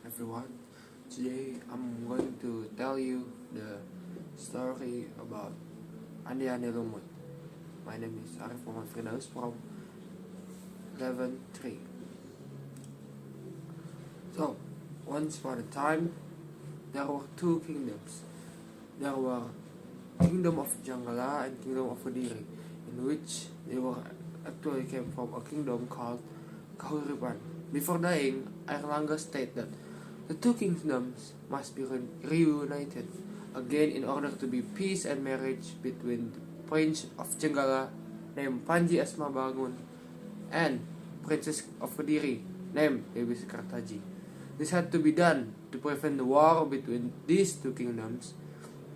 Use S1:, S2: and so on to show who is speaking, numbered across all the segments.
S1: everyone. Today I'm going to tell you the story about Ande lumut. My name is Arief M Firdaus from 11.3. So, once upon a time, there were two kingdoms. There were Kingdom of Jangala and Kingdom of Kadiri, in which they were actually came from a kingdom called Kahuripan. Before dying, Airlangga stated that the two kingdoms must be reunited again in order to be peace and marriage between the Prince of Jenggala named Panji Asmabangun and Princess of Kediri named Dewi Sekartaji. This had to be done to prevent the war between these two kingdoms.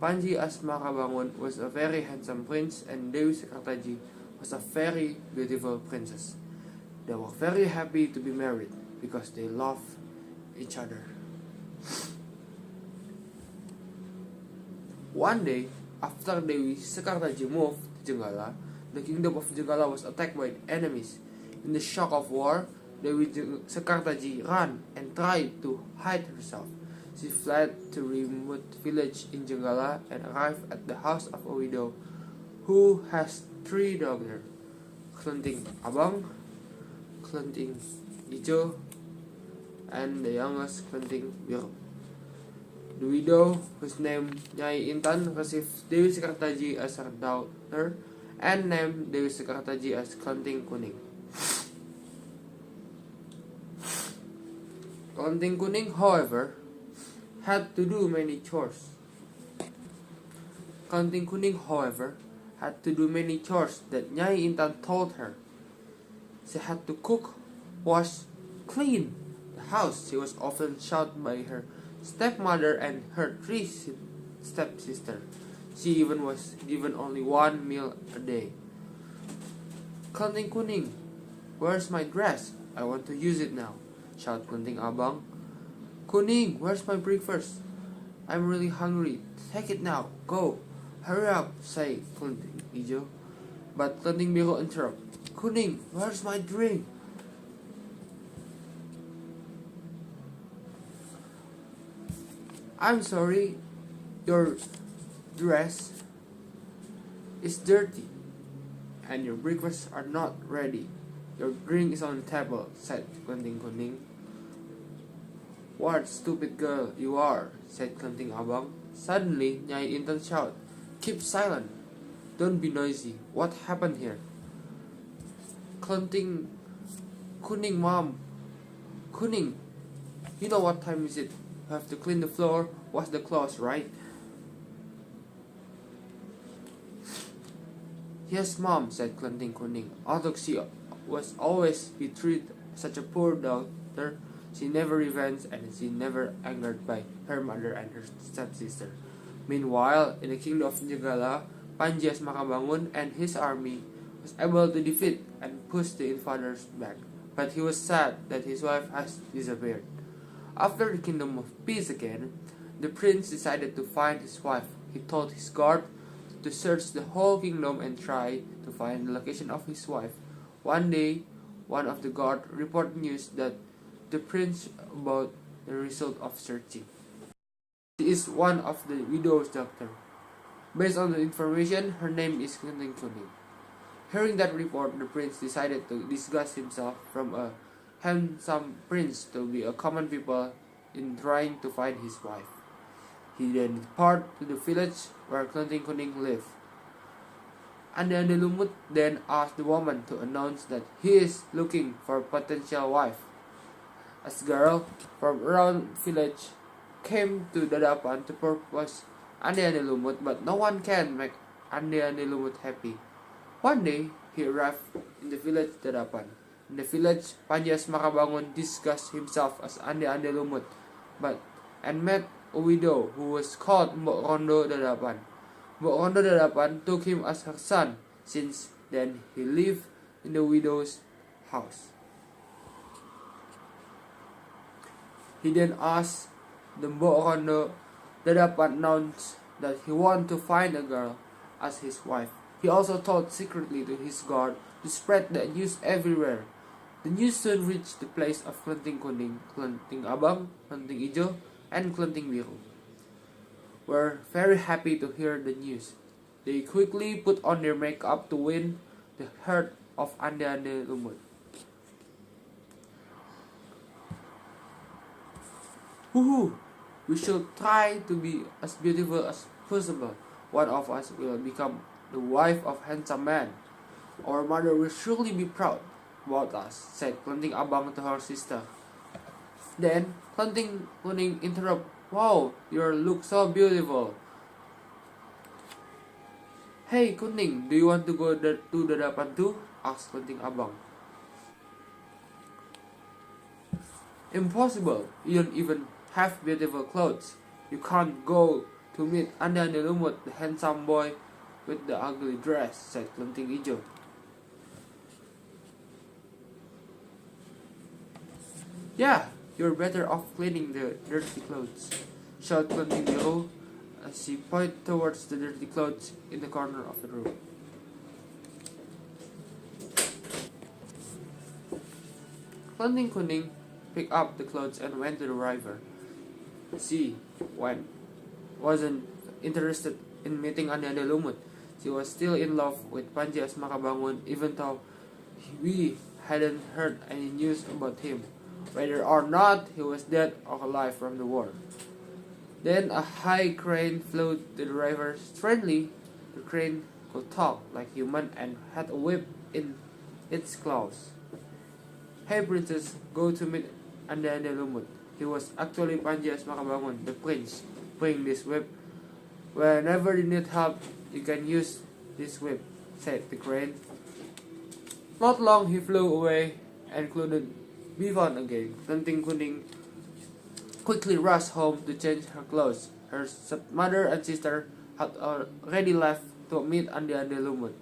S1: Panji Asmarabangun was a very handsome prince and Dewi Sekartaji was a very beautiful princess. They were very happy to be married because they love each other. One day, after Dewi Sekartaji moved to Jenggala, the kingdom of Jenggala was attacked by enemies. In the shock of war, Dewi Sekartaji ran and tried to hide herself. She fled to a remote village in Jenggala and arrived at the house of a widow who has three daughters, Klenting Abang, Klenting Ijo, and the youngest Klenting Biru. The widow, whose name Nyai Intan, received Dewi Sekartaji as her daughter and named Dewi Sekartaji as Klenting Kuning. Klenting Kuning, however, had to do many chores. Klenting Kuning, however, had to do many chores that Nyai Intan told her. She had to cook, wash, clean the house. She was often shouted by her stepmother and her three stepsisters. She even was given only one meal a day. Klenting Kuning, where's my dress? I want to use it now, shouted Klenting Abang. Kuning, where's my breakfast? I'm really hungry. Take it now. Go. Hurry up, say Klenting Ijo. But Klenting Biru interrupted. Kuning, where's my drink? I'm sorry, your dress is dirty and your breakfasts are not ready. Your drink is on the table, said Klenting Kuning. What stupid girl you are, said Klenting Abang. Suddenly, Nyai Intan shouted, keep silent. Don't be noisy. What happened here? Klenting Kuning, Mom. Kuning, you know what time is it? You have to clean the floor, wash the clothes, right? Yes, Mom, said Klenting Kuning. Although she was always be treated such a poor daughter, she never revenged and she never angered by her mother and her stepsister. Meanwhile, in the kingdom of Jenggala, Panji Asmarabangun and his army was able to defeat and push the invaders back. But he was sad that his wife has disappeared. After the kingdom of peace again, the prince decided to find his wife. He told his guard to search the whole kingdom and try to find the location of his wife. One day, one of the guard reported news that the prince about the result of searching. She is one of the widow's daughters. Based on the information, her name is Klenting Kuning. Hearing that report, the prince decided to disguise himself from a handsome prince to be a common people in trying to find his wife. He then departed to the village where Klenting Kuning lived. Ande lumut then asked the woman to announce that he is looking for a potential wife. As girl from around village came to Dadapan to propose Ande lumut, but no one can make Ande lumut happy. One day, he arrived in the village Dadapan. In the village, Panji Asmarabangun disguised himself as Ande lumut, and met a widow who was called Mbok Rondo Dadapan. Mbok Rondo Dadapan took him as her son. Since then, he lived in the widow's house. He then asked the Mbok Rondo Dadapan announced that he wanted to find a girl as his wife. He also told secretly to his guard to spread the news everywhere. The news soon reached the place of Klenting Kuning, Klenting Abang, Klenting Ijo, and Klenting Biru were very happy to hear the news. They quickly put on their makeup to win the heart of Ande lumut. Woohoo! We should try to be as beautiful as possible. One of us will become the wife of handsome man. Our mother will surely be proud about us, said Klenting Abang to her sister. Then Klenting Kuning interrupted. Wow, you look so beautiful. Hey Kuning, do you want to go to the Dapan too? Asked Klenting Abang. Impossible, you don't even have beautiful clothes. You can't go to meet Ande lumut, the handsome boy with the ugly dress, said Klenting Ijo. Yeah, you're better off cleaning the dirty clothes, shouted Klenting Biru as she pointed towards the dirty clothes in the corner of the room. Klenting Kuning picked up the clothes and went to the river. She wasn't interested in meeting Ande lumut. She was still in love with Panji Asmakabangun, even though we hadn't heard any news about him, whether or not he was dead or alive from the war. Then a high crane flew to the river. Strangely, the crane could talk like human and had a whip in its claws. Hey princess, go to meet Ande lumut. He was actually Panji Asmakabangun, the prince. Bring this whip. Whenever you need help, you can use this whip, said the crane. Not long he flew away and couldn't be found again. Klenting Kuning quickly rushed home to change her clothes. Her mother and sister had already left to meet Ande lumut.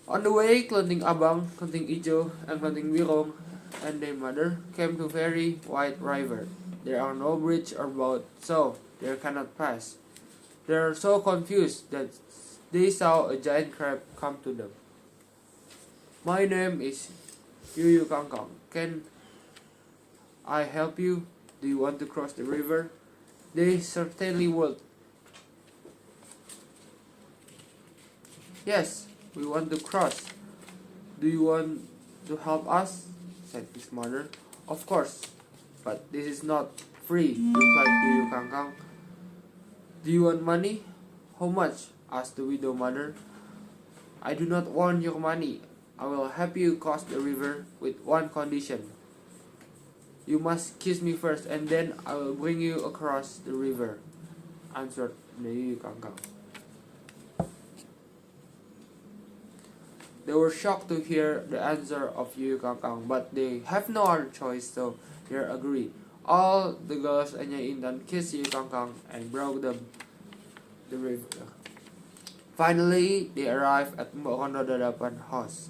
S1: On the way, Klenting Abang, Klenting Ijo, and Klenting Biru and their mother came to very wide river. There are no bridge or boat, so they cannot pass. They are so confused that they saw a giant crab come to them. My name is Yuyu Kangkang. Can I help you? Do you want to cross the river? They certainly would. Yes, we want to cross. Do you want to help us? Said his mother. Of course, but this is not free, replied Yuyu Kangkang. Do you want money? How much? Asked the widow mother. I do not want your money. I will help you cross the river with one condition. You must kiss me first and then I will bring you across the river, answered the Yuyu Kangkang. They were shocked to hear the answer of Yuyu Kangkang, but they have no other choice, so they agreed. All the girls and Nyai Intan kissed Yuyu Kangkang and brought them the river. Finally, they arrived at Mbok Randa Dadapan house.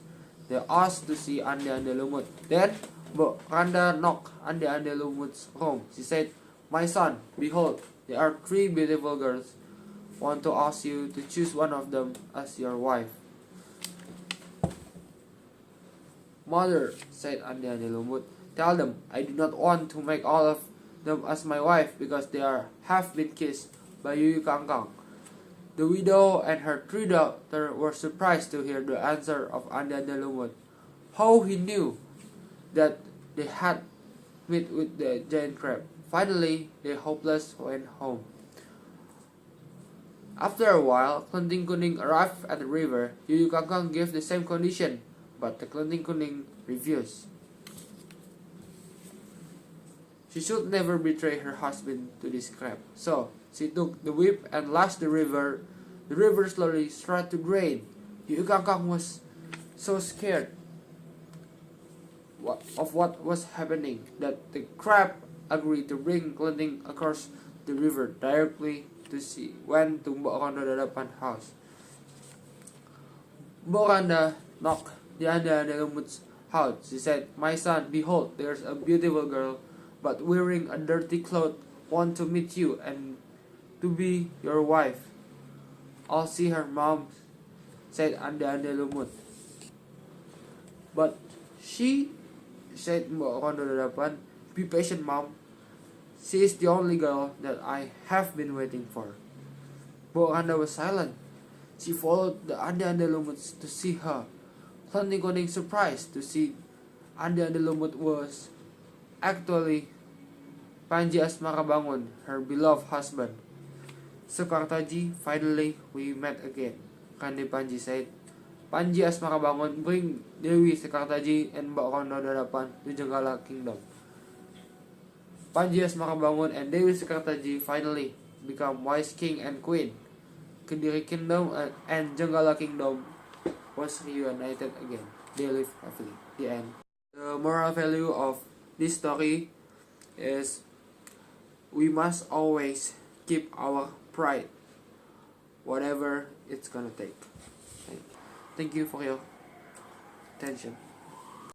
S1: They asked to see Ande lumut. Then Mbok Randa knocked Ande lumut's room. She said, "My son, behold, there are 3 beautiful girls. Want to ask you to choose one of them as your wife." "Mother," said Ande lumut, "tell them I do not want to make all of them as my wife because they have been kissed by Yuyu Kangkang." The widow and her 3 daughters were surprised to hear the answer of Ande lumut. How he knew that they had met with the giant crab. Finally, they hopeless went home. After a while, Klenting Kuning arrived at the river. Yuyu Kangkang gave the same condition, but the Klenting Kuning refused. She should never betray her husband to this crab. So she took the whip and lashed the river. The river slowly started to drain. Yuyu Kangkang was so scared of what was happening that the crab agreed to bring Klenting across the river directly to see went to Mbok Randa Dadapan house. Mbok Randa knocked the Ande lumut's house. She said, "My son, behold, there's a beautiful girl, but wearing a dirty cloth, want to meet you and to be your wife." "I'll see her, mom," said Ande lumut. But She said Mbok Rondo 8, "Be patient, Mom. She is the only girl that I have been waiting for." Mbok Rondo was silent. She followed the Ande lumut to see her. Cloning surprised to see Ande lumut was actually Panji Asmarabangun, her beloved husband. "Sekartaji, finally we met again," Kandi Panji said. "Panji Asmarabangun, bring Dewi Sekartaji and Mbok Rondo 8 to Jenggala Kingdom." Panji Asmarabangun and Dewi Sekartaji finally become wise king and queen. Kediri Kingdom and Jenggala Kingdom was reunited again. They lived happily. The end. The moral value of this story is we must always keep our pride, whatever it's gonna take. Thank you for your attention.